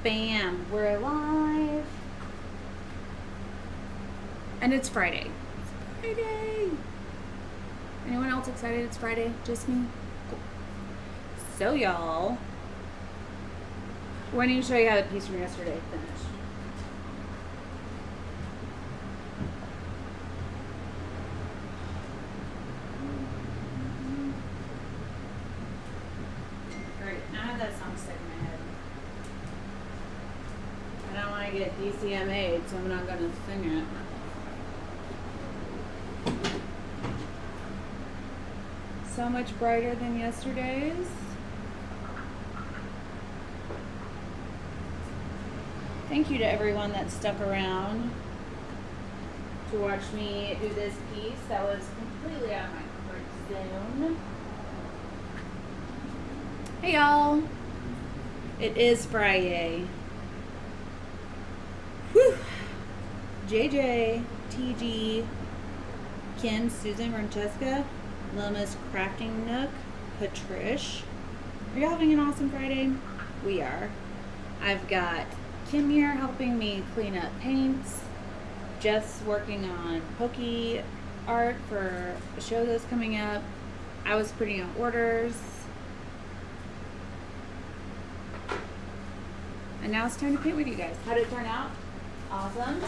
Bam, we're live. And it's Friday. It's Friday. Anyone else excited it's Friday? Just me? Cool. So y'all, why don't you show you how the piece from yesterday finished? Great, I have that song stuck in my head. I don't want to get DCMA'd, so I'm not going to sing it. So much brighter than yesterday's. Thank you to everyone that stuck around to watch me do this piece that was completely out of my comfort zone. Hey y'all, it is Friday. Whew. JJ, TG, Kim, Susan, Francesca, Loma's Crafting Nook, Patrish. Are you having an awesome Friday? We are. I've got Kim here helping me clean up paints. Jeff's working on pokey art for a show that's coming up. I was putting out orders. And now it's time to paint with you guys. How did it turn out? Awesome.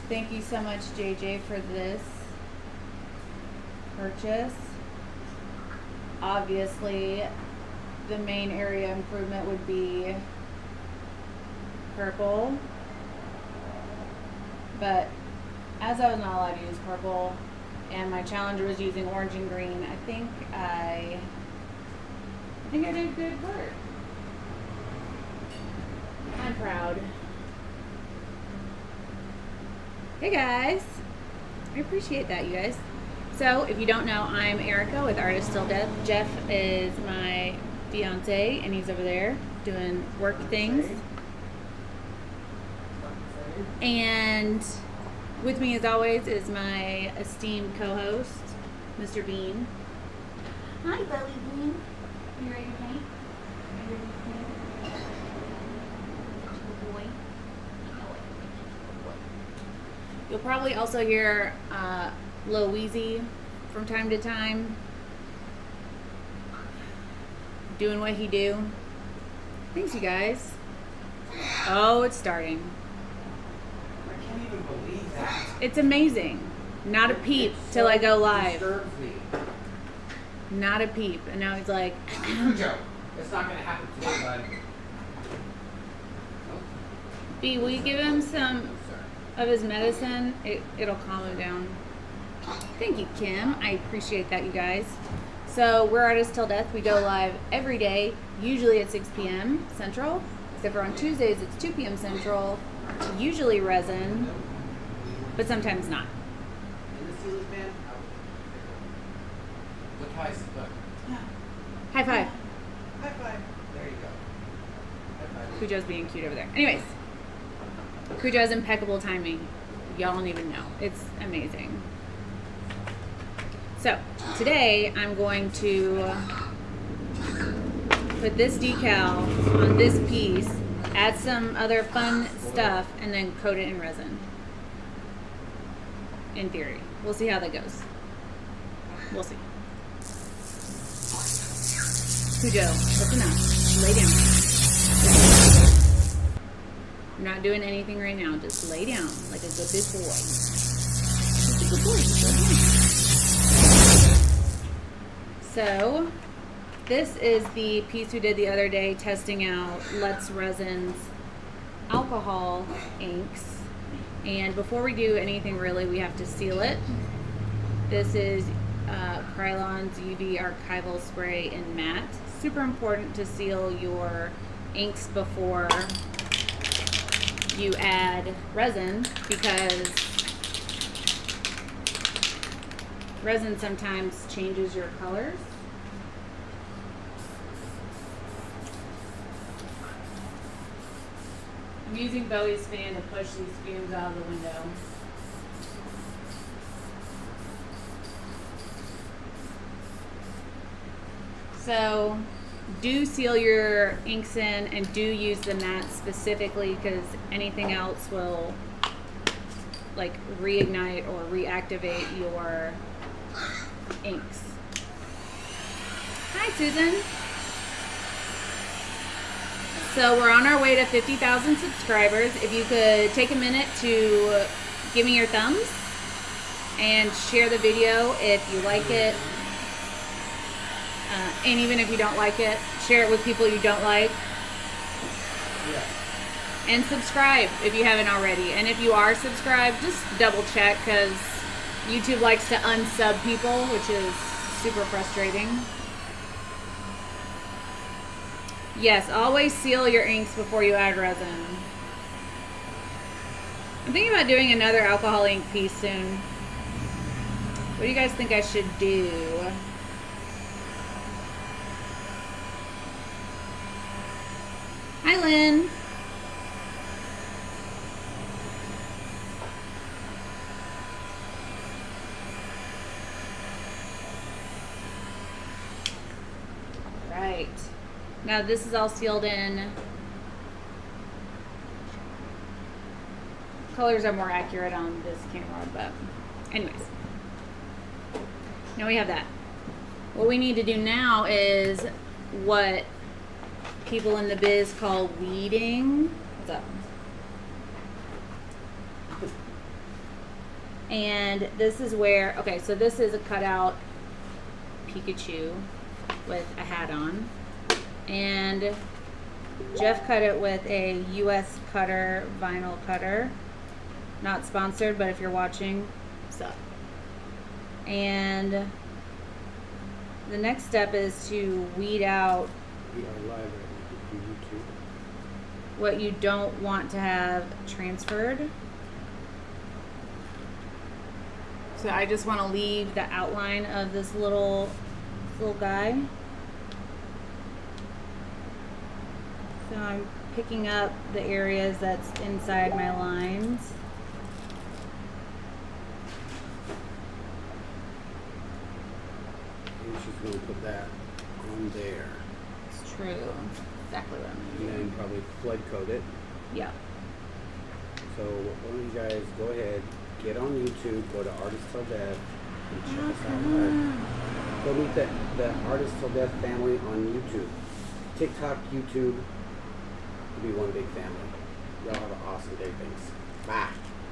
Thank you so much, JJ, for this purchase. Obviously, the main area improvement would be purple. But as I was not allowed to use purple, and my challenger was using orange and green, I think I did good work. I'm proud. Hey guys, I appreciate that, you guys. So if you don't know, I'm Erica with Artist Till Death. Jeff is my fiance, and he's over there doing work things. And with me, as always, is my esteemed co-host, Mr. Bean. Hi, Belly Bean. You ready to paint? You'll probably also hear Lil Weezy from time to time doing what he do. Thanks, you guys. Oh, it's starting. I can't even believe that. It's amazing. Not a peep till I go live. Disturbs me. Not a peep. And now he's like, Joe, it's not going to happen today, bud. B, will you give him some of his medicine? It'll calm him down. Thank you, Kim. I appreciate that, you guys. So we're Artists Till Death. We go live every day, usually at 6 p.m. Central, except for on Tuesdays it's 2 p.m. Central, usually Resin, but sometimes not. In the ceiling fan? Look how I look. High five. High five. There you go. High five. Cujo's being cute over there. Anyways, Cujo has impeccable timing. Y'all don't even know. It's amazing. So, today I'm going to put this decal on this piece, add some other fun stuff, and then coat it in resin. In theory. We'll see how that goes. We'll see. Cujo, that's enough. Lay down. I'm not doing anything right now. Just lay down like a good big boy. Just a good boy. Just lay down. So, this is the piece we did the other day testing out Let's Resin's alcohol inks. And before we do anything really, we have to seal it. This is Krylon's UV Archival Spray in Matte. Super important to seal your inks before you add resin, because resin sometimes changes your colors. I'm using Bowie's fan to push these fumes out of the window. So do seal your inks in and do use the matte specifically, because anything else will like reignite or reactivate your inks. Hi, Susan. So we're on our way to 50,000 subscribers. If you could take a minute to give me your thumbs and share the video if you like it. And even if you don't like it, share it with people you don't like. Yeah. And subscribe if you haven't already. And if you are subscribed, just double check, because YouTube likes to unsub people, which is super frustrating. Yes, always seal your inks before you add resin. I'm thinking about doing another alcohol ink piece soon. What do you guys think I should do? Hi, Lynn. Right. Now this is all sealed in. Colors are more accurate on this camera, but anyways. Now we have that. What we need to do now is what people in the biz call weeding. What's up? And this is where, okay, so this is a cutout Pikachu with a hat on. And Jeff cut it with a US cutter, vinyl cutter. Not sponsored, but if you're watching, what's up? And the next step is to weed out We are live right now on YouTube. what you don't want to have transferred. So I just want to leave the outline of this little guy. So I'm picking up the areas that's inside my lines. And she's going to put that on there. It's true. Exactly what I'm And doing. then probably flood coat it. Yeah. So why don't you guys go ahead, get on YouTube, go to Artist Till Death, and check us out live. Go meet the Artist Till Death family on YouTube. TikTok, YouTube, will be one big family. Y'all have an awesome day. Thanks. Bye.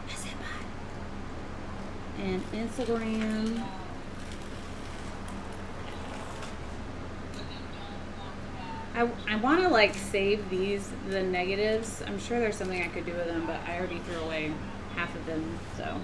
I said bye. And Instagram. I want to like save the negatives. I'm sure there's something I could do with them, but I already threw away half of them, so.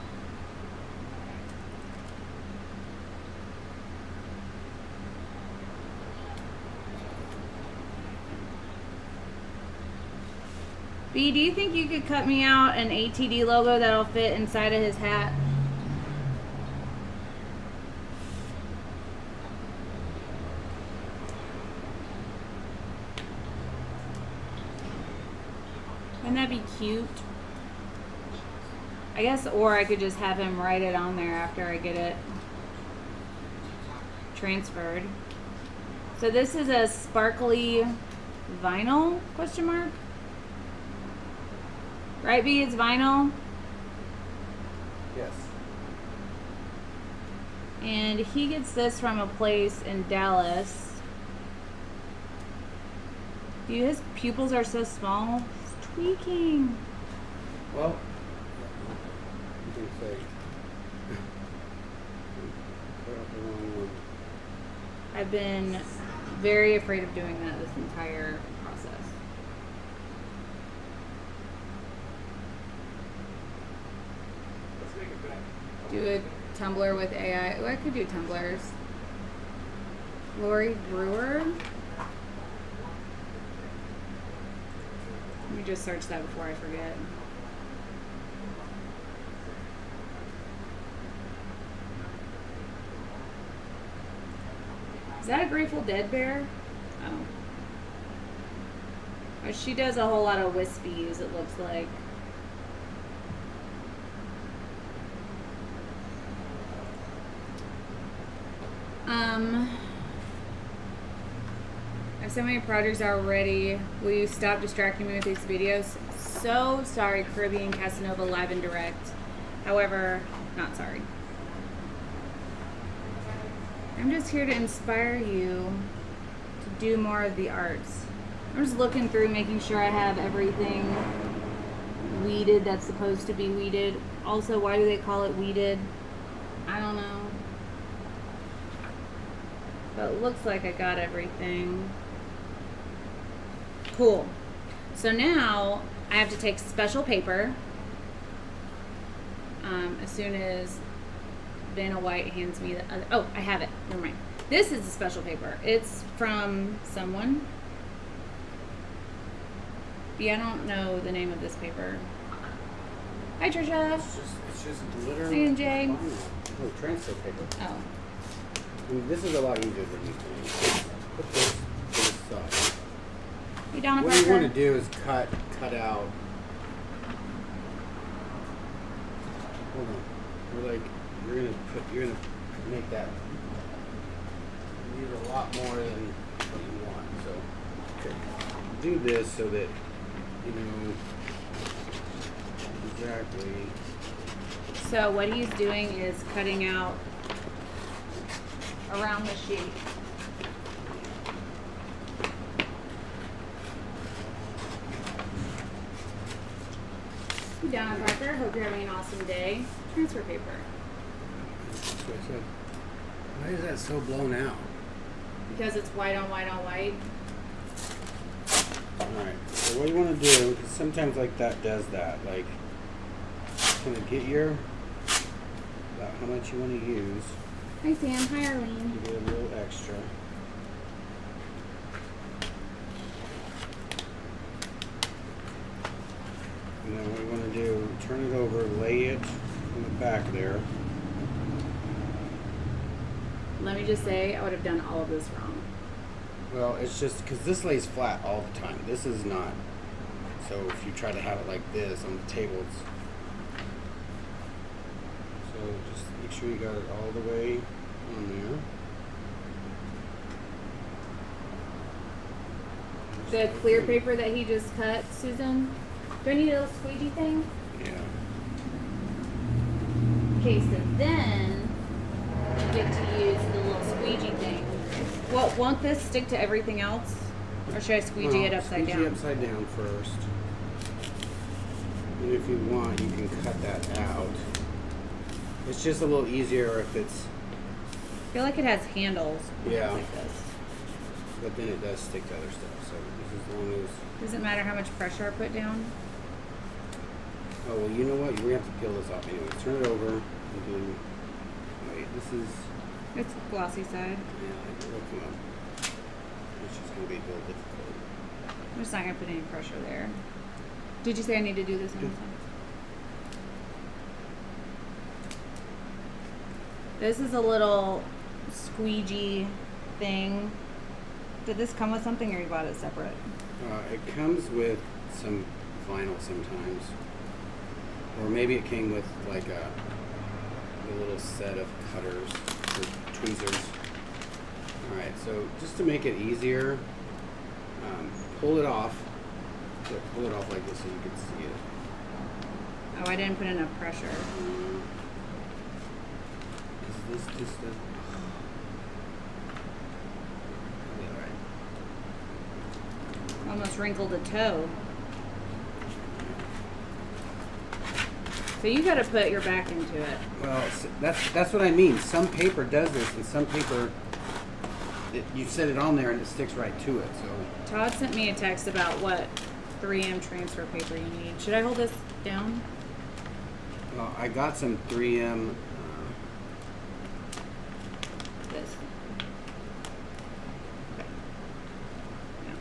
B, do you think you could cut me out an ATD logo that'll fit inside of his hat? Wouldn't that be cute? I guess, or I could just have him write it on there after I get it transferred. So this is a sparkly vinyl, question mark? Right, B, it's vinyl? Yes. And he gets this from a place in Dallas. Dude, his pupils are so small. He's tweaking. Well, you can say. Put up the wrong one. I've been very afraid of doing that this entire process. Let's make it back. Do a Tumblr with AI. Oh, I could do Tumblrs. Lori Brewer. Let me just search that before I forget. Is that a Grateful Dead bear? Oh. Oh, she does a whole lot of wispies, it looks like. have so many projects already. Will you stop distracting me with these videos? So sorry, Caribbean Casanova live and direct. However, not sorry. I'm just here to inspire you to do more of the arts. I'm just looking through, making sure I have everything weeded that's supposed to be weeded. Also, why do they call it weeded? I don't know. But it looks like I got everything. Cool. So now I have to take special paper. As soon as Vanna White hands me the other. Oh, I have it. Never mind. This is a special paper. It's from someone. Yeah, I don't know the name of this paper. Hi, Trisha. It's just glitter. Hey, and Jay. Oh, transfer paper. Oh. I mean, this is a lot easier than you think. Put this to the side. You Donna What Parker? you want to do is cut out. Hold on. You're gonna make that. You need a lot more than what you want. So, okay. Do this so that you know exactly. So what he's doing is cutting out around the sheet. Hey, Donna Parker. Hope you're having an awesome day. Transfer paper. That's what I said. Why is that so blown out? Because it's white on white on white. Alright, so what you want to do, because sometimes like that does that, like, kind of get your, about how much you want to use, Hi, Sam. Hi, Arlene. you get a little extra. And then what you want to do, turn it over, lay it on the back there. Let me just say, I would have done all of this wrong. Well, it's just, because this lays flat all the time. This is not. So if you try to have it like this on the table, it's, so just make sure you got it all the way on there. The clear paper that he just cut, Susan. Do I need a little squeegee thing? Yeah. Okay, so then you get to use the little squeegee thing. Well, won't this stick to everything else? Or should I squeegee it upside Squeegee down? upside down first. And if you want, you can cut that out. It's just a little easier if it's, I feel like it has handles. Yeah. Like this. but then it does stick to other stuff. So just as long as, Does it matter how much pressure I put down? oh, well, you know what? We're going to have to peel this off anyway. Turn it over and do, wait, this is, It's glossy side. yeah, it'll come up. It's just going to be a little difficult. I'm just not going to put any pressure there. Did you say I need to do this on the side? This is a little squeegee thing. Did this come with something or you bought it separate? It comes with some vinyl sometimes. Or maybe it came with like a little set of cutters or tweezers. Alright, so just to make it easier, pull it off. So pull it off like this so you can see it. Oh, I didn't put enough pressure. Is this just a... Alright. Almost wrinkled a toe. So you got to put your back into it. Well, that's what I mean. Some paper does this, and some paper, you set it on there and it sticks right to it. So Todd sent me a text about what 3M transfer paper you need. Should I hold this down? well, I got some 3M. This. Okay. Yeah.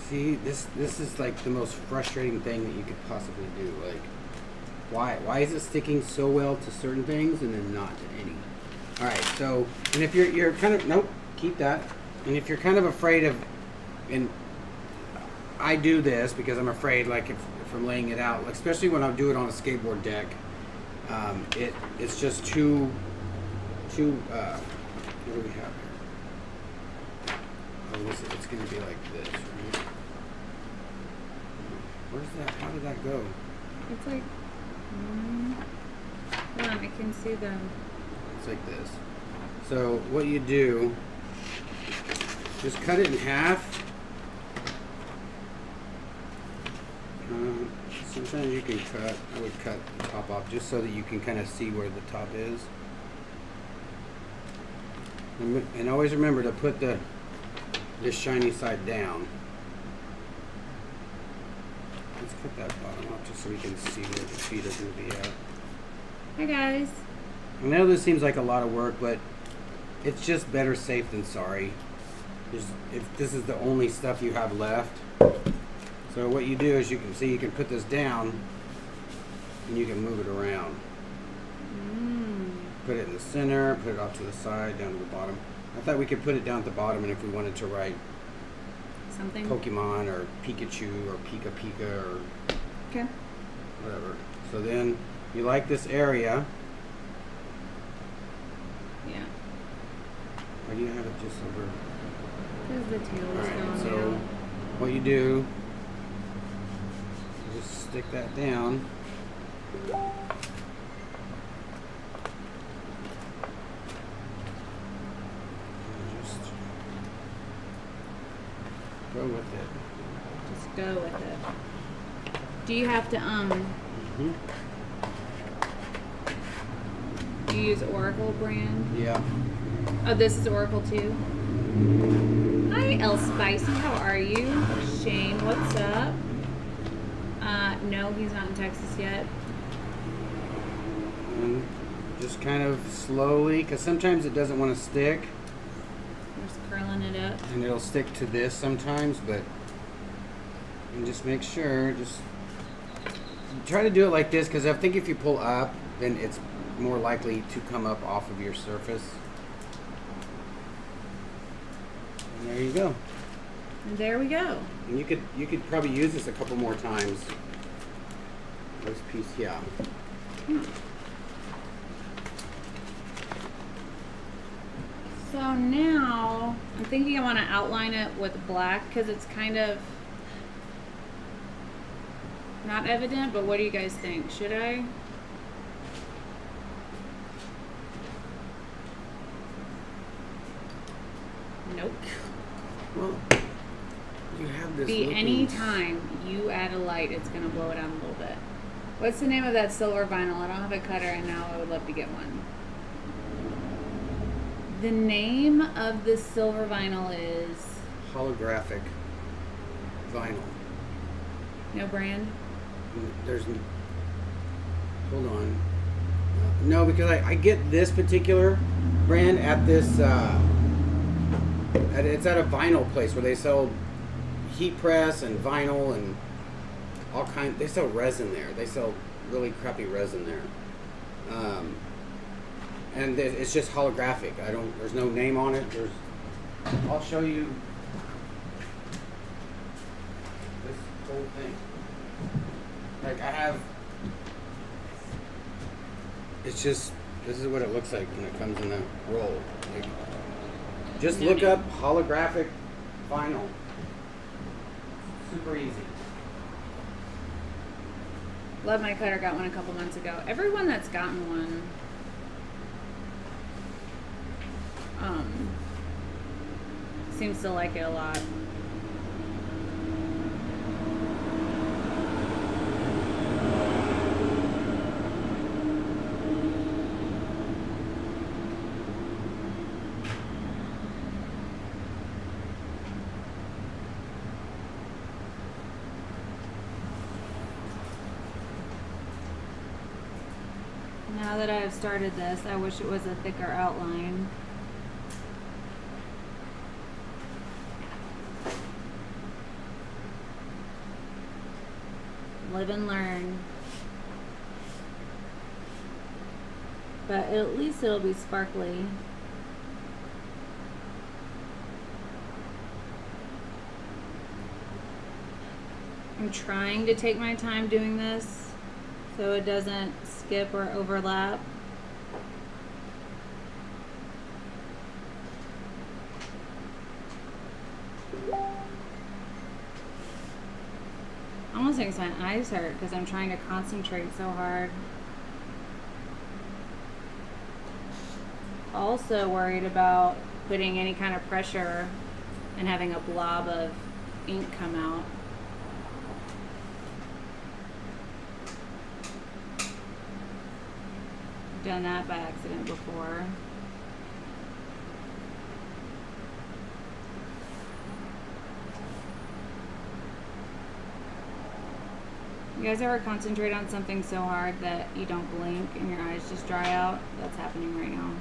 See, this is like the most frustrating thing that you could possibly do. Like, why is it sticking so well to certain things and then not to any? All right, so and if you're kind of nope, keep that. And if you're kind of afraid of, and I do this because I'm afraid, like if I'm laying it out, especially when I do it on a skateboard deck, it's just too two, what do we have here? Oh, it's going to be like this, right? Where's that? How did that go? It's like, hold on, I can see them. It's like this. So what you do, just cut it in half. Sometimes you can cut, I would cut the top off just so that you can kind of see where the top is. And always remember to put this shiny side down. Let's cut that bottom off just so we can see where the feet are going to be at. Hi guys. I know this seems like a lot of work, but it's just better safe than sorry. If this is the only stuff you have left. So what you do is you can see you can put this down and you can move it around. Put it in the center, put it off to the side, down to the bottom. I thought we could put it down at the bottom, and if we wanted to write Something. Pokemon or Pikachu or Pika Pika or Okay. whatever. So then you like this area. Yeah. Or do you have it just over? Because the tail is Alright, going so down. what you do is just stick that down. And just go with it. Just go with it. Do you have to, do you use Oracle brand? Yeah. Oh, this is Oracle too? Hi, El Spicy. How are you? Shane, what's up? No, he's not in Texas yet. And just kind of slowly, because sometimes it doesn't want to stick. We're just curling it up. And it'll stick to this sometimes, but and just make sure, just try to do it like this, because I think if you pull up, then it's more likely to come up off of your surface. And there you go. And there we go. And you could probably use this a couple more times. This piece, yeah. So now, I'm thinking I want to outline it with black because it's kind of not evident, but what do you guys think? Should I? Nope. Well, you have this. Be looking- any time you add a light, it's going to blow it out a little bit. What's the name of that silver vinyl? I don't have a cutter, and now I would love to get one. The name of the silver vinyl is holographic vinyl. no brand. There's, hold on. No, because I get this particular brand at this. It's at a vinyl place where they sell heat press and vinyl and all kind. They sell resin there. They sell really crappy resin there. And it's just holographic. There's no name on it. I'll show you this whole thing. Like I have, this is what it looks like when it comes in a roll. Like, just look up holographic vinyl. Super easy. Love My Cutter got one a couple months ago. Everyone that's gotten one seems to like it a lot. Now that I've started this, I wish it was a thicker outline. Live and learn. But at least it'll be sparkly. I'm trying to take my time doing this so it doesn't skip or overlap. Almost makes my eyes hurt because I'm trying to concentrate so hard. Also worried about putting any kind of pressure and having a blob of ink come out. I've done that by accident before. You guys ever concentrate on something so hard that you don't blink and your eyes just dry out? That's happening right now.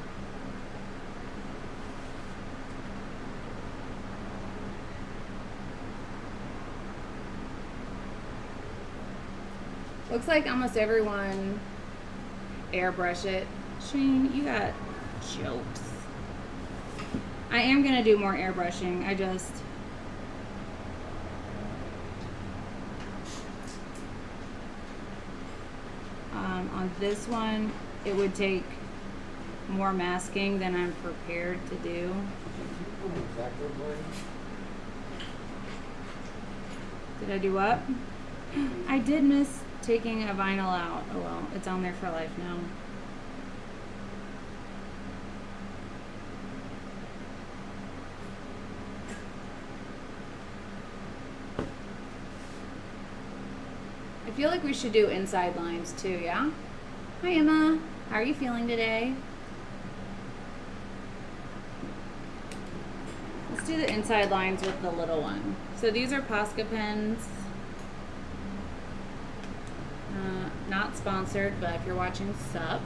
Looks like almost everyone airbrush it. Shane, you got jokes. I am gonna do more airbrushing. I just on this one, it would take more masking than I'm prepared to do. Did I do what? I did miss taking a vinyl out. Oh well, it's on there for life now. I feel like we should do inside lines too, yeah? Hi Emma, how are you feeling today? Let's do the inside lines with the little one. So these are Posca pens. Not sponsored, but if you're watching, sup.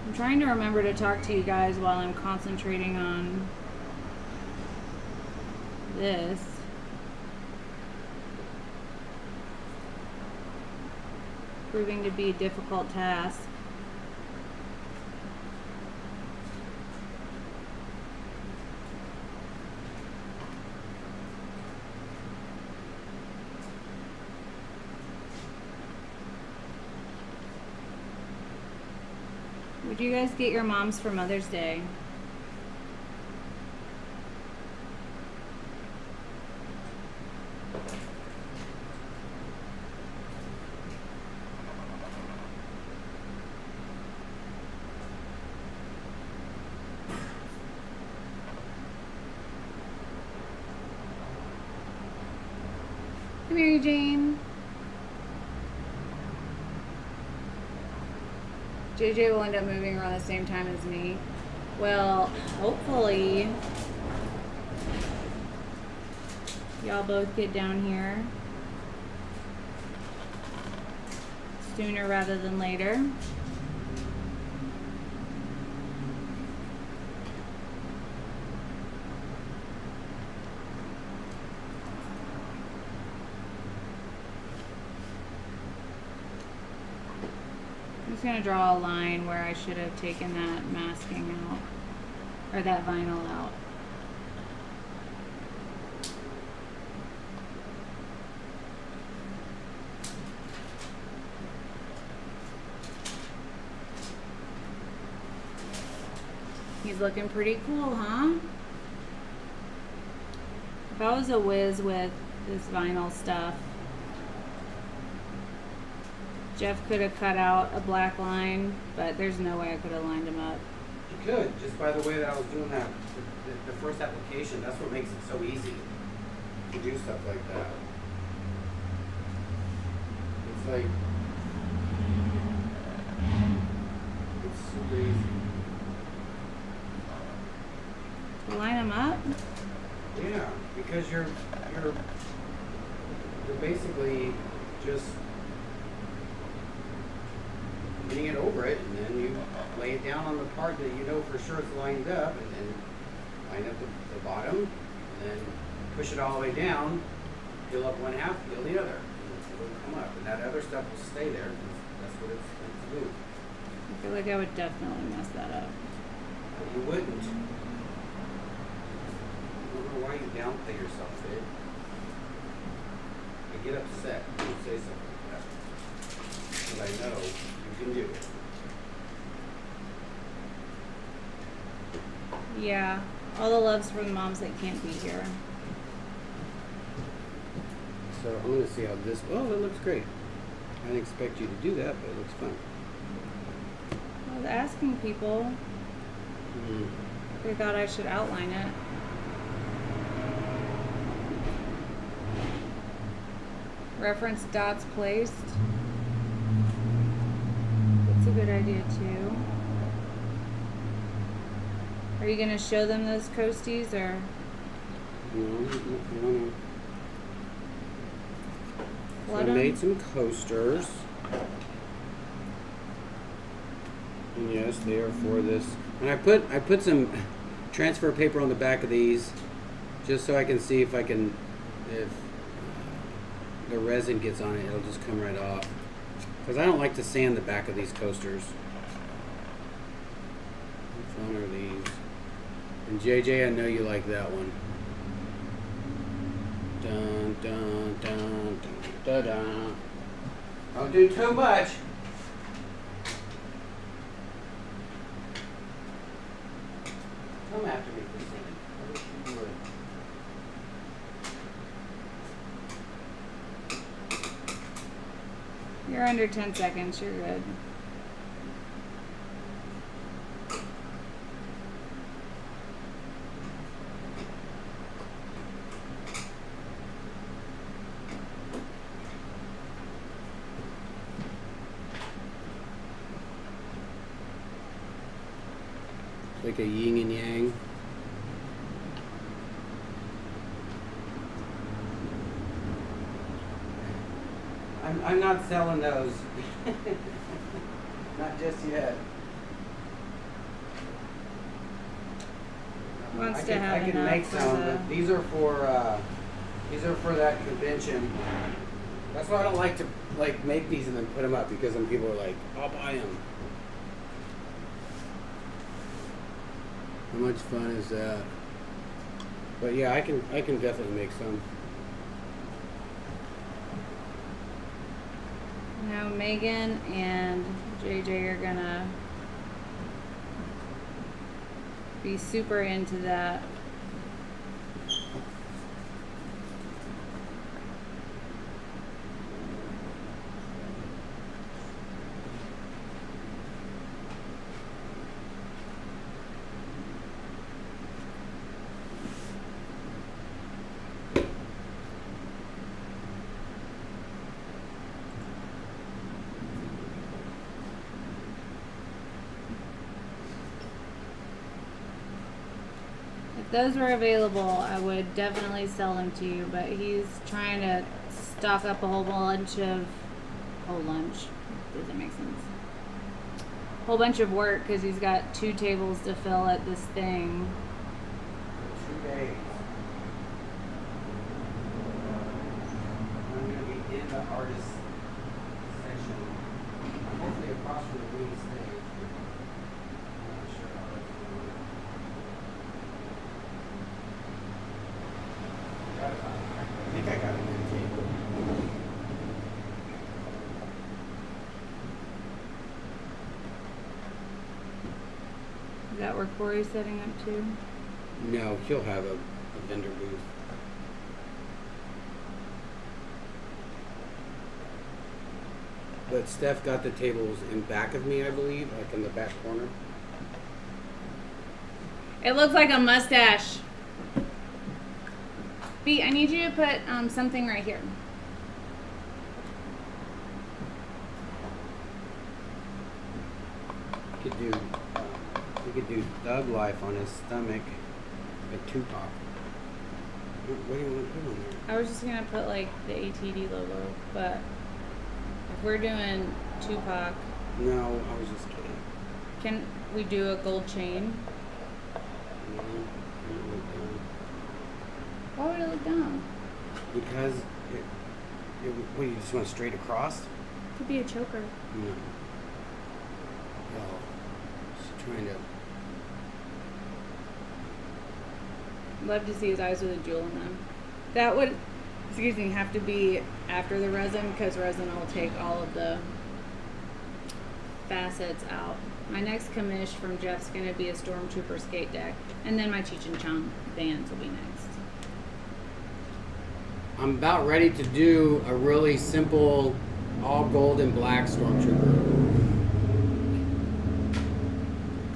I'm trying to remember to talk to you guys while I'm concentrating on this. Proving to be a difficult task. Would you guys get your moms for Mother's Day? Hi, Mary Jane. JJ will end up moving around the same time as me. Well, hopefully y'all both get down here sooner rather than later. I'm just going to draw a line where I should have taken that masking out, or that vinyl out. He's looking pretty cool, huh? If I was a whiz with this vinyl stuff, Jeff could have cut out a black line, but there's no way I could have lined him up. You could, just by the way that I was doing that, the first application. That's what makes it so easy to do stuff like that. It's like, it's super easy. To line them up? Yeah, because you're basically just getting it over it, and then you lay it down on the part that you know for sure it's lined up, and then line up the bottom, and then push it all the way down, fill up one half, fill the other, and it'll come up, and that other stuff will stay there. That's what it's meant to do. I feel like I would definitely mess that up. You wouldn't. I don't know why you downplay yourself, babe. I get upset when you say something like that. Because I know you can do it. Yeah, all the loves for the moms that can't be here. So I'm going to see how this... Oh, that looks great. I didn't expect you to do that, but it looks fun. I was asking people. Mm. They thought I should outline it. Reference dots placed. That's a good idea too. Are you gonna show them those coasties or? No. So I Let 'em- made some coasters. And yes, they are for this. And I put some transfer paper on the back of these, just so I can see if the resin gets on it, it'll just come right off. Because I don't like to sand the back of these coasters. Which one are these? And JJ, I know you like that one. Dun dun dun dun dun dun. Don't do too much. Come after me for singing. I wish you would. You're under 10 seconds, you're good. Like a yin and yang. I'm not selling those. Not just yet. Wants I to have can enough make for some, the- but these are for that convention. That's why I don't like to make these and then put them up, because then people are like, I'll buy them. How much fun is that? But yeah, I can definitely make some. Now Megan and JJ are gonna be super into that. If those were available, I would definitely sell them to you, but he's trying to stock up a whole bunch of doesn't make sense. Whole bunch of work because he's got 2 tables to fill at this thing. 2 days. I'm going to be in the artist section. I'm hopefully across from the main stage. I'm not sure how that's going to work. I think I got a new table. Is that where Corey's setting up too? No, he'll have a vendor booth. But Steph got the tables in back of me, I believe, like in the back corner. It looks like a mustache. B, I need you to put something right here. You could do Thug Life on his stomach, like Tupac. What do you want to put on there? I was just gonna put like the ATD logo, but if we're doing Tupac, No, I was just kidding. can we do a gold chain? No, Why would it look dumb? because what, you just want straight across? Could be a choker. No. Oh, she's trying to. Love to see his eyes with a jewel in them. That would, excuse me, have to be after the resin because resin will take all of the facets out. My next commish from Jeff's going to be a Stormtrooper skate deck. And then my Cheech and Chong Vans will be next. I'm about ready to do a really simple, all gold and black Stormtrooper.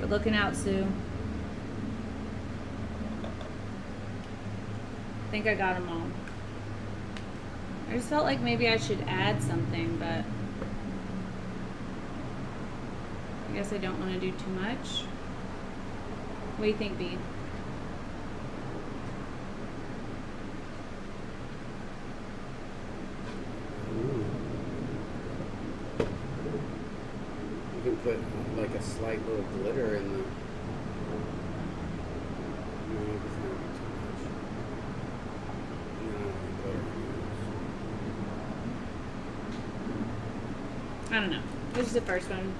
Good looking out, Sue. I think I got them all. I just felt like maybe I should add something, but I guess I don't want to do too much. What do you think, B? Ooh. You can put like a slight little glitter in the. No, it's not too much. No, glitter. I don't know. This is the first one.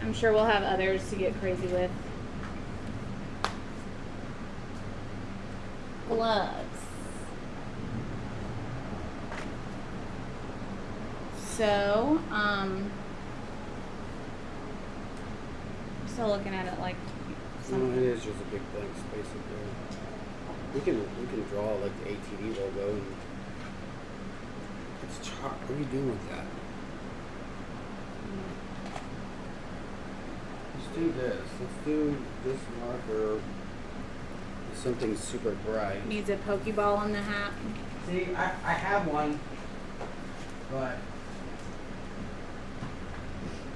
I'm sure we'll have others to get crazy with. Gloves. So, still looking at it like No, something. it is just a big blank space up there. We can draw like the ATD logo and it's chalk. What are you doing with that? Let's do this. Let's do this marker. Something super bright. Needs a Pokeball on the hat. See, I have one, but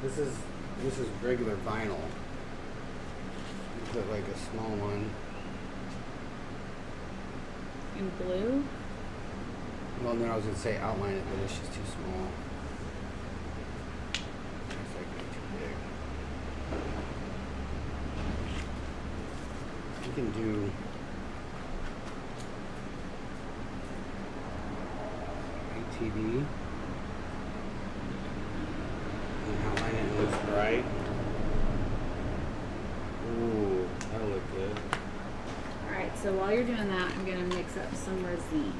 this is regular vinyl. Put like a small one. In blue. Well, then I was gonna say outline it, but it's just too small. It's like way too big. We can do. ATV. And outline it and it looks bright. Ooh, that'll look good. Alright, so while you're doing that, I'm going to mix up some resin.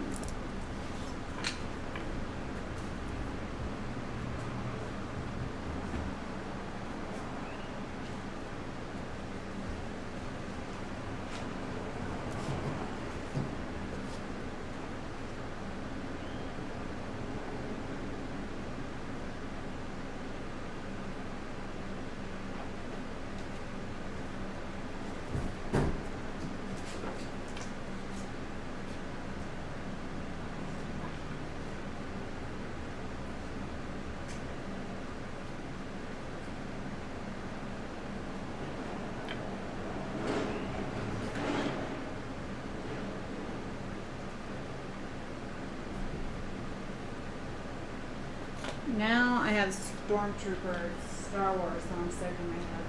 Now I have Stormtrooper Star Wars song stuck in my head.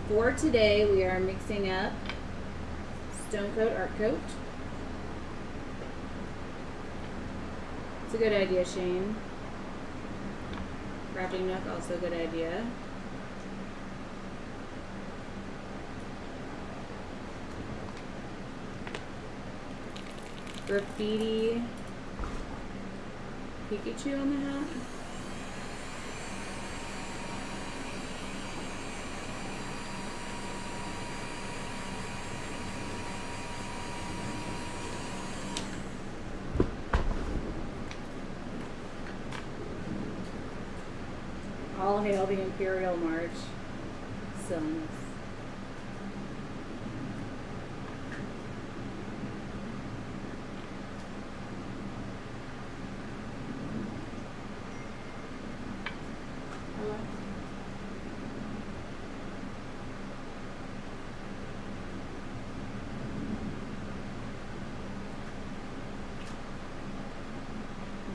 For today, we are mixing up STONECOAT Art Coat. It's a good idea, Shane. Wrapping Nook, also a good idea. Graffiti Pikachu on the hat. All hail the Imperial March. Silliness.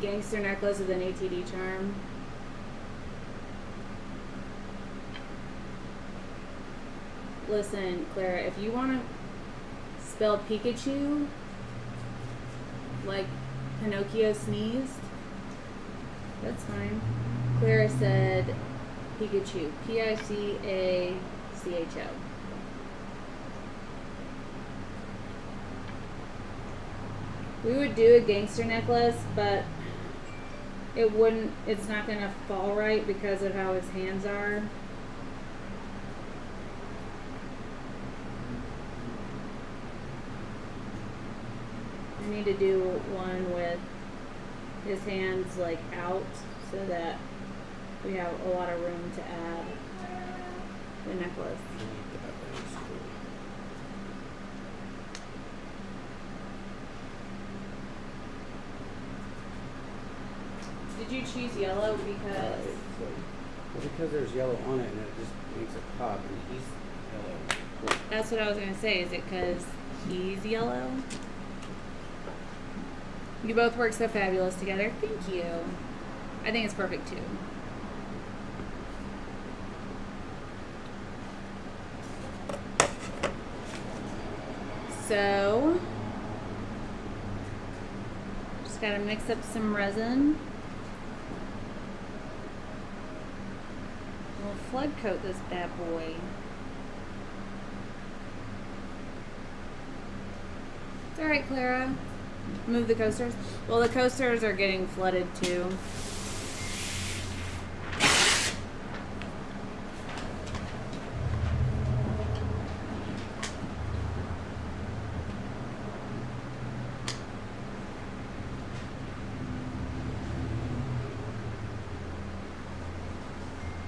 Gangster necklace with an ATD charm. Listen, Clara, if you want to spell Pikachu like Pinocchio sneezed. That's fine. Clara said Pikachu. Picacho. We would do a gangster necklace, but it's not gonna fall right because of how his hands are. I need to do one with his hands like out so that we have a lot of room to add the necklace. Did you choose yellow because? Well, because there's yellow on it and it just makes it pop, and he's yellow. That's what I was gonna say. Is it because he's yellow? You both work so fabulous together. Thank you. I think it's perfect too. So, just gotta mix up some resin. We'll flood coat this bad boy. It's alright, Clara. Move the coasters. Well, the coasters are getting flooded too.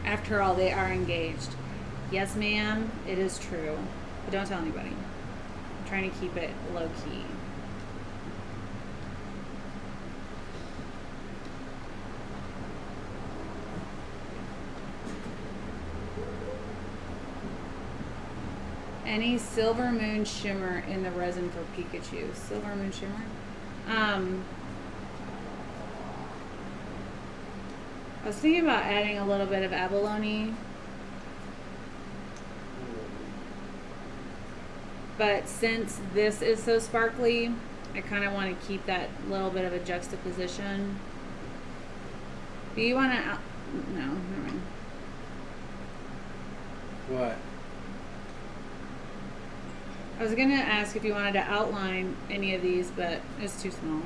After all, they are engaged. Yes, ma'am, it is true. But don't tell anybody. I'm trying to keep it low key. Any Silver Moon shimmer in the resin for Pikachu? Silver Moon shimmer? I was thinking about adding a little bit of abalone, but since this is so sparkly, I kind of want to keep that little bit of a juxtaposition. Do you want to? No, never mind. What? I was gonna ask if you wanted to outline any of these, but it's too small.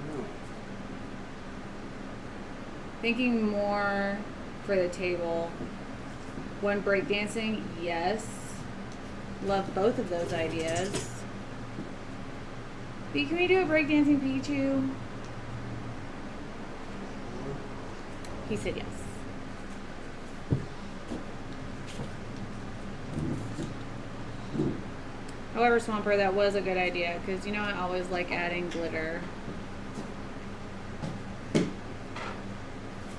No. Thinking more for the table. One breakdancing, yes. Love both of those ideas. B, can we do a breakdancing Pikachu? He said yes. However, Swamper, that was a good idea because you know I always like adding glitter.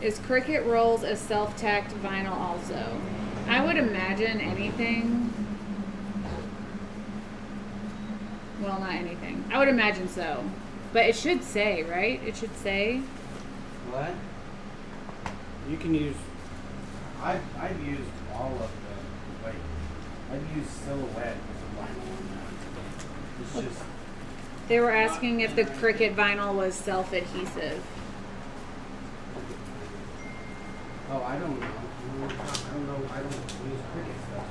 Is Cricut Rolls a self-tacked vinyl also? I would imagine anything. Well, not anything. I would imagine so. But it should say, right? It should say. What? You can use. I've used all of the. Wait. I've used Silhouette vinyl on that. It's just. They were asking if the Cricut vinyl was self-adhesive. Oh, I don't know. I don't know. I don't use Cricut stuff.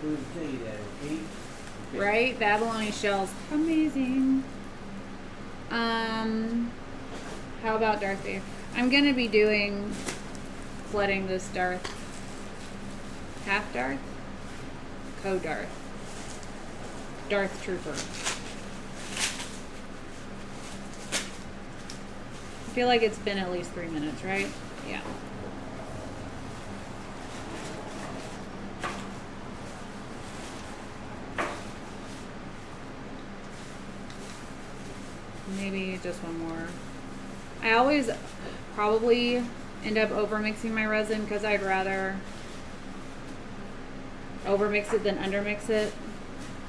So who would tell you that? Okay? Okay. Right? The abalone shells. Amazing. How about Darth Vader? I'm gonna be doing flooding this Darth. Half Darth? Co-Darth. Darth Trooper. I feel like it's been at least 3 minutes, right? Yeah. Maybe just one more. I always probably end up over mixing my resin because I'd rather over mix it than under mix it.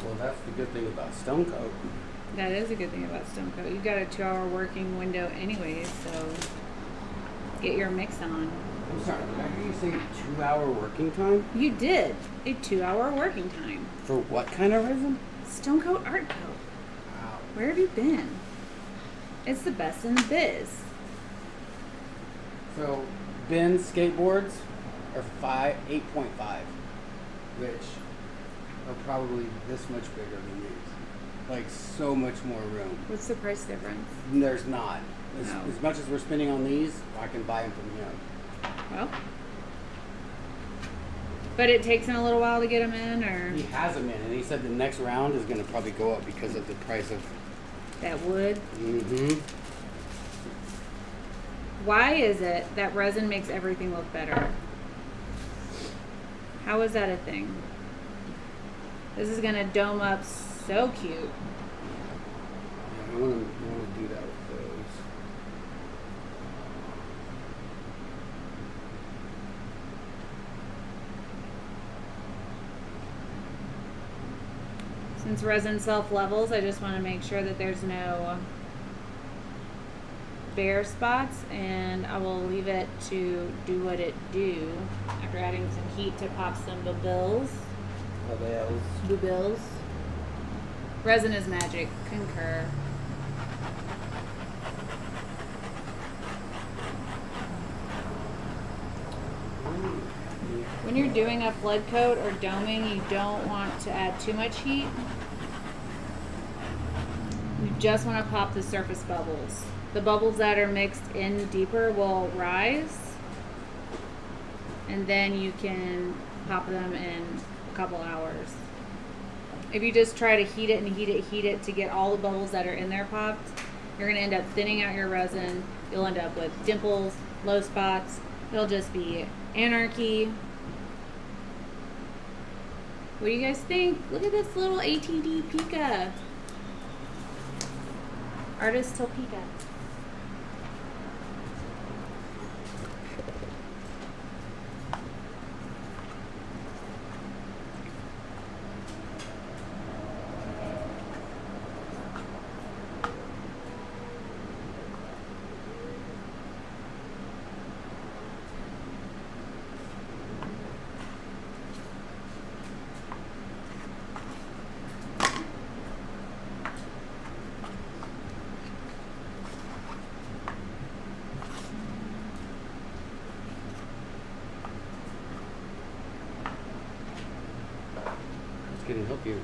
Well, that's the good thing about STONECOAT. That is a good thing about STONECOAT. You've got a 2-hour working window anyways, so. get your mix on. I'm sorry, did I hear you say 2-hour working time? You did a 2-hour working time. For what kind of resin? STONECOAT Art Coat. Wow. Where have you been? It's the best in the biz. So, Ben's skateboards are 8.5, which are probably this much bigger than these. Like, so much more room. What's the price difference? There's not. No. As much as we're spending on these, I can buy them from him. Well, but it takes him a little while to get them in, or He has them in, and he said the next round is going to probably go up because of the price of... that wood. Mm-hmm. Why is it that resin makes everything look better? How is that a thing? This is gonna dome up so cute. Yeah, I want to do that with those. Since resin self-levels, I just want to make sure that there's no bare spots, and I will leave it to do what it do after adding some heat to pop some bubbles. Bubbles. Resin is magic. Concur. When you're doing a flood coat or doming, you don't want to add too much heat. You just want to pop the surface bubbles. The bubbles that are mixed in deeper will rise, and then you can pop them in a couple hours. If you just try to heat it and heat it to get all the bubbles that are in there popped, you're going to end up thinning out your resin. You'll end up with dimples, low spots. It'll just be anarchy. What do you guys think? Look at this little ATD Pika. Artist till Pika. Can help you.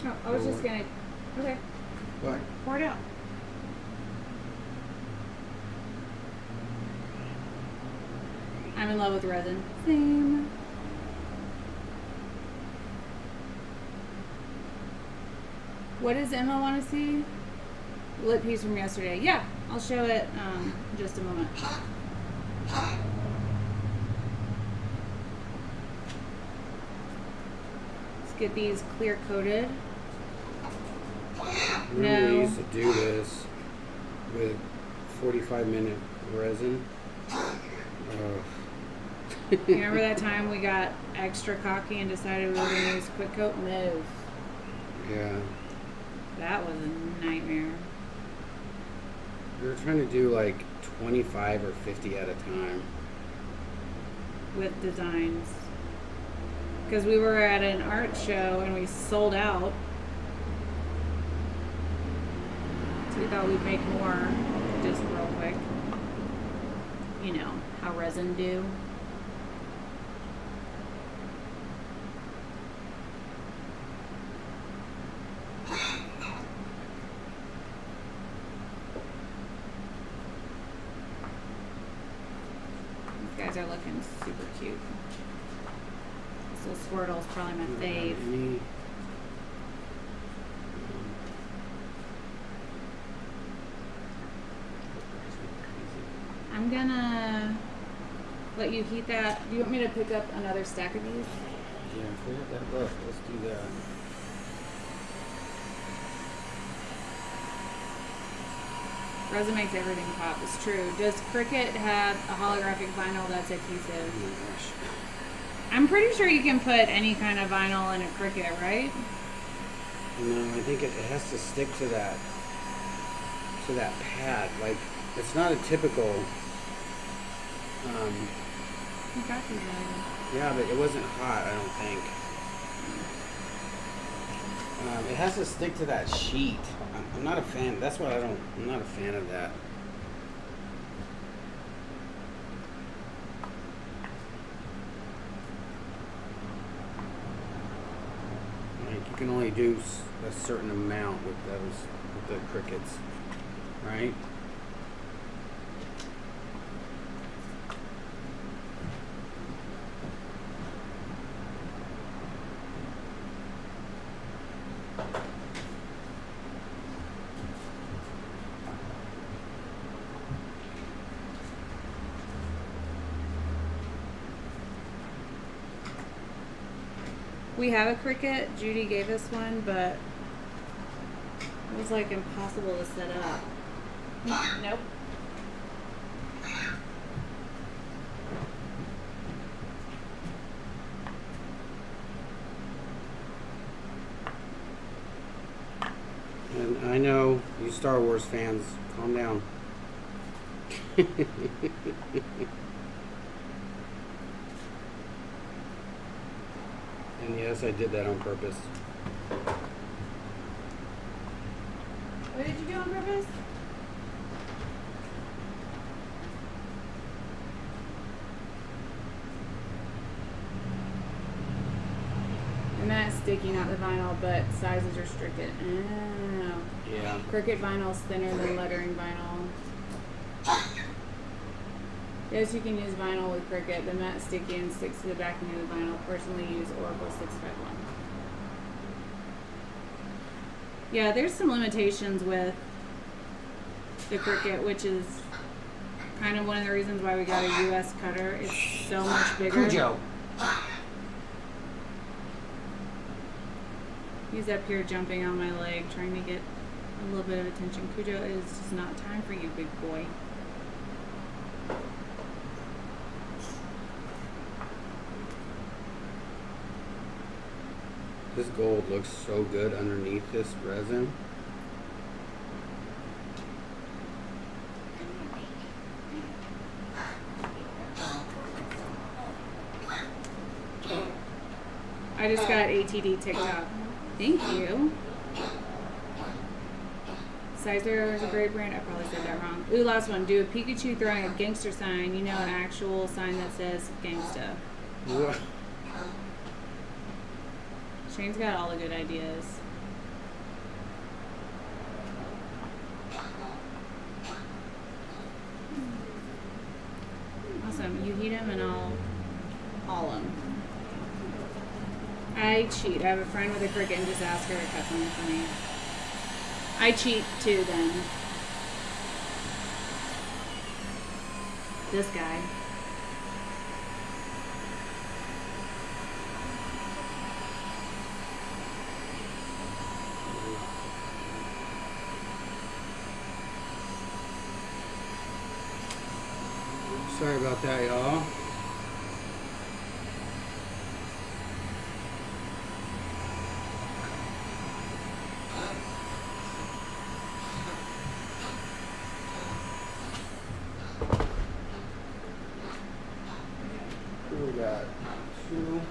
Oh, I was just gonna. Okay. What? Pour it out. I'm in love with resin. Same. What does Emma want to see? Lit piece from yesterday. Yeah, I'll show it in just a moment. Let's get these clear coated. Remember we used to do this with 45-minute resin. You remember that time we got extra cocky and decided we were going to use quick coat? No. Yeah. That was a nightmare. We were trying to do like 25 or 50 at a time. With designs. Because we were at an art show and we sold out. So we thought we'd make more just real quick. You know, how resin do. These guys are looking super cute. This little Squirtle's probably my fave. I'm gonna let you heat that. Do you want me to pick up another stack of these? Yeah, if we have that left, let's do that. Resin makes everything pop. It's true. Does Cricut have a holographic vinyl that's Oh adhesive? my gosh. I'm pretty sure you can put any kind of vinyl in a Cricut, right? No, I think it has to stick to that pad. Like, it's not a typical You got these already. Yeah, but it wasn't hot, I don't think. It has to stick to that sheet. I'm not a fan. That's why I'm not a fan of that. Like you can only do a certain amount with the crickets, right? We have a Cricut. Judy gave us one, but it was like impossible to set up. Nope. And I know you Star Wars fans, calm down. And yes, I did that on purpose. What did you do on purpose? And that's sticking out the vinyl, but size is restricted. Oh. Yeah. Cricut vinyl is thinner than lettering vinyl. Yes, you can use vinyl with Cricut. The matte sticky and sticks to the backing of the vinyl. Personally use Oracle 651. Yeah, there's some limitations with the Cricut, which is kind of one of the reasons why we got a US cutter. It's so much bigger. Cujo. He's up here jumping on my leg, trying to get a little bit of attention. Cujo, it is just not time for you, big boy. This gold looks so good underneath this resin. I just got ATD TikTok. Thank you. Sizer is a great brand. I probably said that wrong. Ooh, last one. Do a Pikachu throwing a gangster sign. You know, an actual sign that says gangsta. What? Shane's got all the good ideas. Awesome. You heat them and I'll haul them. I cheat. I have a friend with a Cricut and just ask her to cut something for me. I cheat too then. This guy. Sorry about that, y'all. We got two.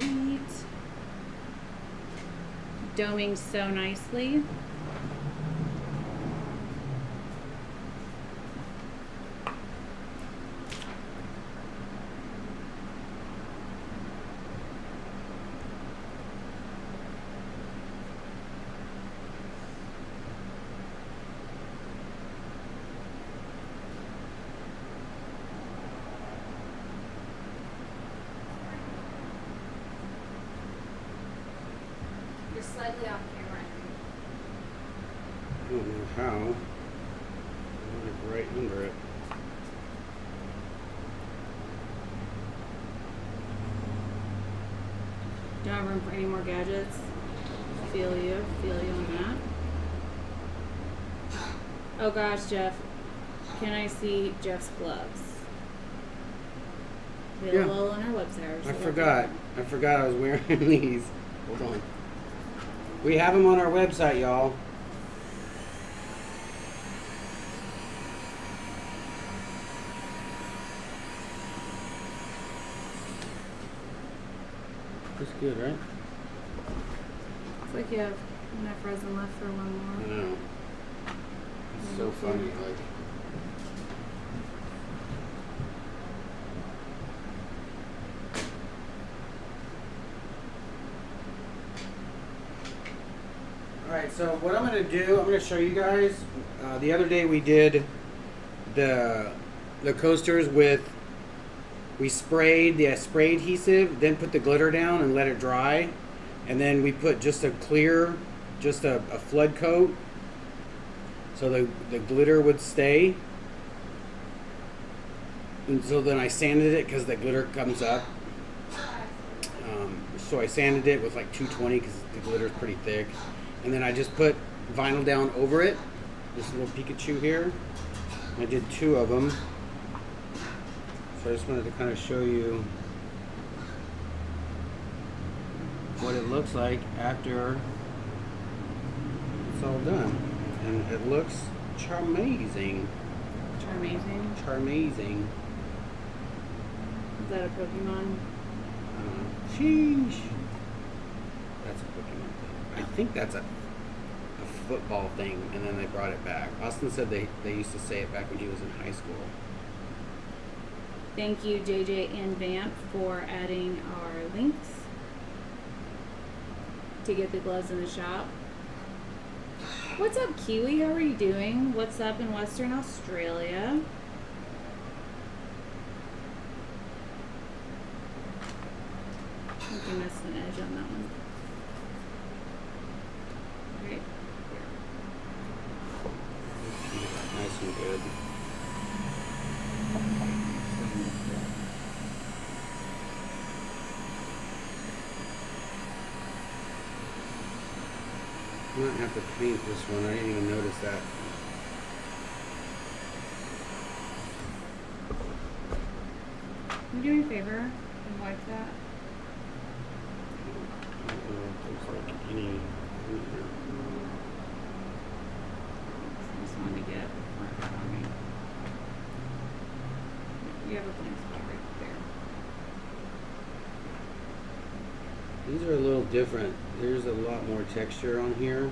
Sweet. Doming so nicely. You're slightly off camera. I don't know how. I'm like right under it. Don't have room for any more gadgets. Feel you on that. Oh gosh, Jeff. Can I see Jeff's gloves? We have Yeah. a little on our website. I forgot I was wearing these. Hold on. We have them on our website, y'all. That's good, right? Looks like you have enough resin left for one I more. know. It's so funny, like. Alright, so what I'm going to do, I'm going to show you guys. The other day we did the coasters with, we sprayed the spray adhesive, then put the glitter down and let it dry. And then we put just a clear, just a flood coat so the glitter would stay. And so then I sanded it because the glitter comes up. So I sanded it with like 220 because the glitter is pretty thick. And then I just put vinyl down over it. This little Pikachu here. I did 2 of them. So I just wanted to kind of show you what it looks like after it's all done. And it looks charmazing. Charmazing. Charmazing. Is that a Pokemon? Sheesh. That's a Pokemon thing. I think that's a football thing, and then they brought it back. Austin said they used to say it back when he was in high school. Thank you, JJ and Vamp, for adding our links to get the gloves in the shop. What's up, Kiwi? How are you doing? What's up in Western Australia? I think you missed an edge on that one. Right Nice and good. You might have to paint this one. I didn't even notice that. Can you do me a favor and wipe that? I don't know if there's like any. I just wanted to get front on me. You have a blank spot right there. These are a little different. There's a lot more texture on here.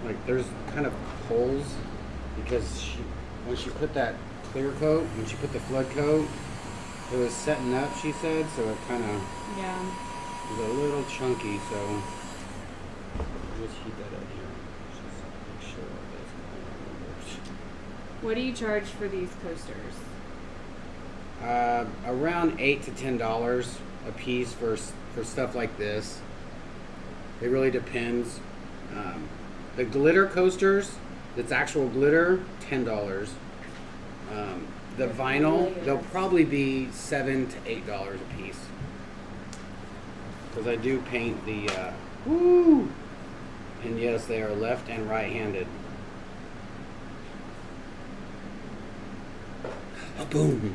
Like there's kind of holes because when she put that clear coat, when she put the flood coat, it was setting up, she said, so it kind of Yeah. was a little chunky, so just heat that up here. Just make sure all this. What do you charge for these coasters? Around $8 to $10 a piece for stuff like this. It really depends. The glitter coasters, that's actual glitter, $10. The vinyl, they'll probably be $7 to $8 a piece. Because I do paint the, woo! And yes, they are left and right-handed. Boom!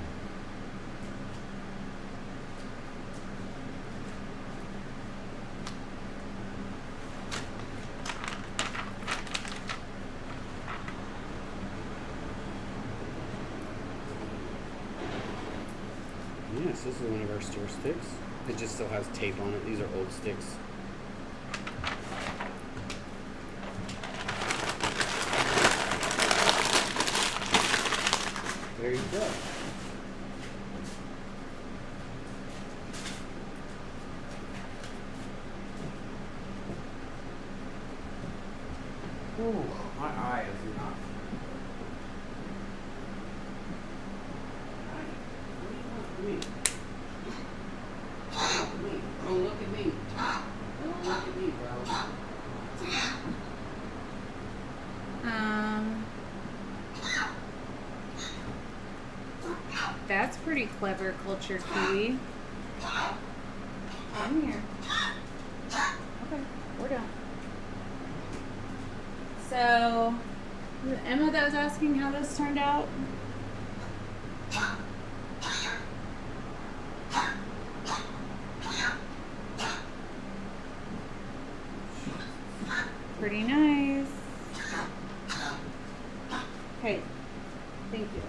Yes, this is one of our store sticks. It just still has tape on it. These are old sticks. There you go. Ooh, my eye is not. Don't look at me. Don't look at me, bro. That's pretty clever, Culture Kiwi. Come here. Okay, we're done. So, So, was it Emma that was asking how this turned out? Pretty nice. Okay, thank you.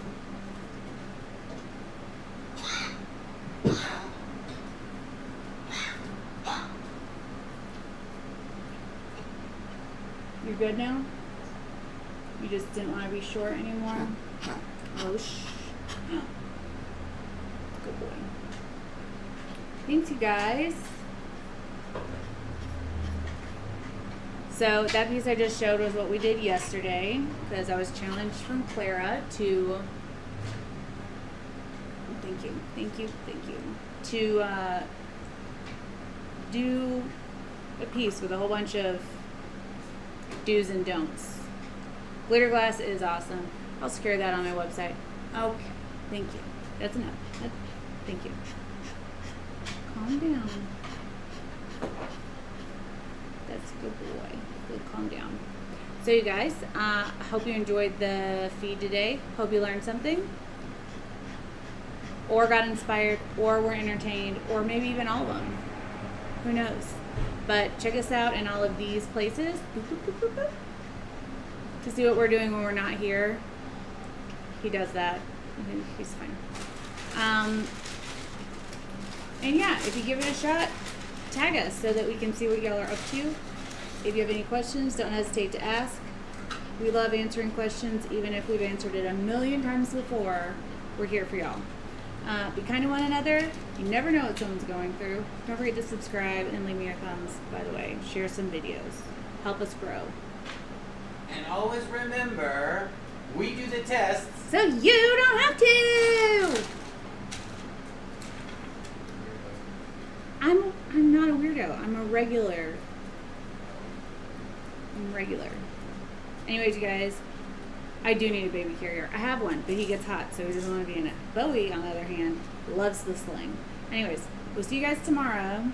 You're good now? You just didn't want to be short anymore? Oh, good boy. Thanks, you guys. So that piece I just showed was what we did yesterday, because I was challenged from Clara to, thank you, to do a piece with a whole bunch of do's and don'ts. Glitter glass is awesome. I'll secure that on my website. Okay, thank you. That's enough. Thank you. Calm down. That's a good boy. Good, calm down. So you guys, hope you enjoyed the feed today. Hope you learned something, or got inspired, or were entertained, or maybe even all of them. Who knows? But check us out in all of these places to see what we're doing when we're not here. He does that. He's fine. And yeah, if you give it a shot, tag us so that we can see what y'all are up to. If you have any questions, don't hesitate to ask. We love answering questions, even if we've answered it a million times before. We're here for y'all. Be kind to one another. You never know what someone's going through. Don't forget to subscribe and leave me your thumbs, by the way. Share some videos. Help us grow. And always remember, we do the tests. So you don't have to! I'm not a weirdo. I'm a regular. I'm regular. Anyways, you guys, I do need a baby carrier. I have one, but he gets hot, so he doesn't want to be in it. Bowie, on the other hand, loves the sling. Anyways, we'll see you guys tomorrow.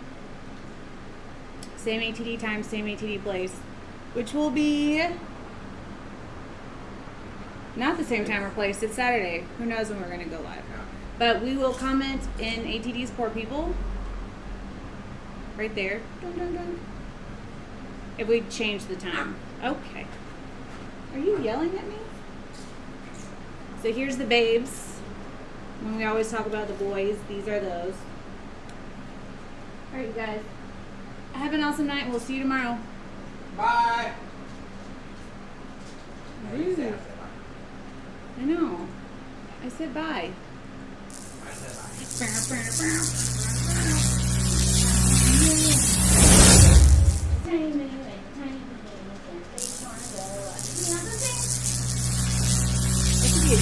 Same ATD time, same ATD place, which will be not the same time or place. It's Saturday. Who knows when we're going to go live. But we will comment in ATD's Poor People. Right there. Dun, dun, dun. If we change the time. Okay. Are you yelling at me? So here's the babes. When we always talk about the boys, these are those. Alright, you guys. Have an awesome night. We'll see you tomorrow. Bye. Rude. I know. I said bye. I said bye. Tiny minute, tiny minute, they wanna go. You know what I'm saying? It could be a